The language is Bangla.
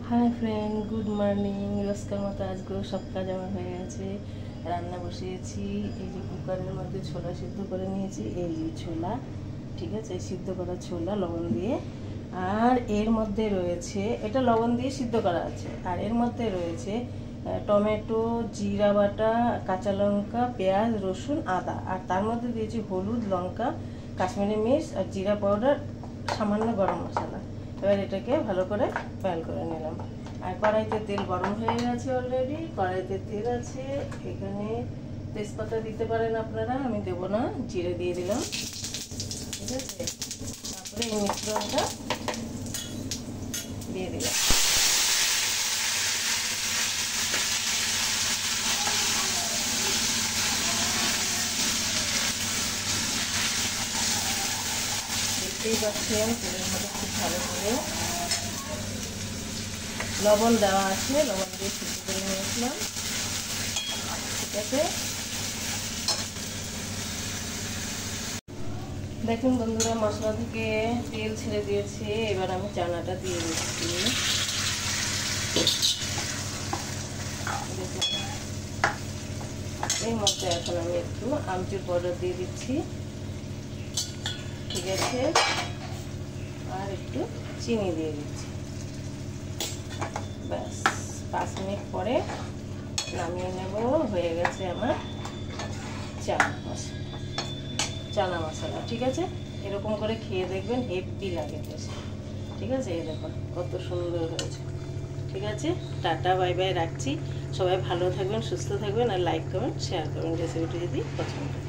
Hi friend, good morning. রোজকার মতো আজকেও সব কাজ আমার হয়ে গেছে। রান্না বসিয়েছি। এই যে কুকারের মধ্যে ছোলা সিদ্ধ করে নিয়েছি। এই যে ছোলা, ঠিক আছে, সিদ্ধ করা ছোলা লবণ দিয়ে। আর এর মধ্যে রয়েছে, এটা লবণ দিয়ে সিদ্ধ করা আছে, আর এর মধ্যে রয়েছে টমেটো, জিরা বাটা, কাঁচা লঙ্কা, পেঁয়াজ, রসুন, আদা। আর তার মধ্যে দিয়েছি হলুদ, লঙ্কা, কাশ্মীরি মির্চ আর জিরা পাউডার, সামান্য গরম মশলা। এবার এটাকে ভালো করে ফ্রাই করে নিলাম। আর কড়াইতে তেল গরম হয়ে গেছে অলরেডি। কড়াইতে তেল আছে, এখানে তেজপাতা দিতে পারেন আপনারা, আমি দেবো না, জিরে দিয়ে দিলাম, ঠিক আছে। তারপরে এই মিশ্রণটা দিয়ে দিলাম। দেখতেই পাচ্ছেন তেলের মধ্যে খুব ভালো করে লবণ দেওয়া আছে, লবণ দিয়ে সিদ্ধ করে নিয়েছিলাম, ঠিক আছে। দেখুন বন্ধুরা, মশলা থেকে তেল ছেড়ে দিয়েছে। এবার আমি চানাটা দিয়ে দিচ্ছি। এর মধ্যে এখন আমি একটু আমচুর পাউডার দিয়ে দিচ্ছি, ঠিক আছে, আর একটু চিনি দিয়ে দিচ্ছি। ব্যাস 5 মিনিট পরে নামিয়ে নেব। হয়ে গেছে আমার চানা মশলা, ঠিক আছে। এরকম করে খেয়ে দেখবেন, হেভি লাগে টেস্ট, ঠিক আছে। এই দেখুন কত সুন্দর হয়েছে, ঠিক আছে। টাটা, বাই বাই, রাখছি। সবাই ভালো থাকবেন, সুস্থ থাকবেন, আর লাইক করবেন, শেয়ার করবেন রেসিপিটি যদি পছন্দ হয়।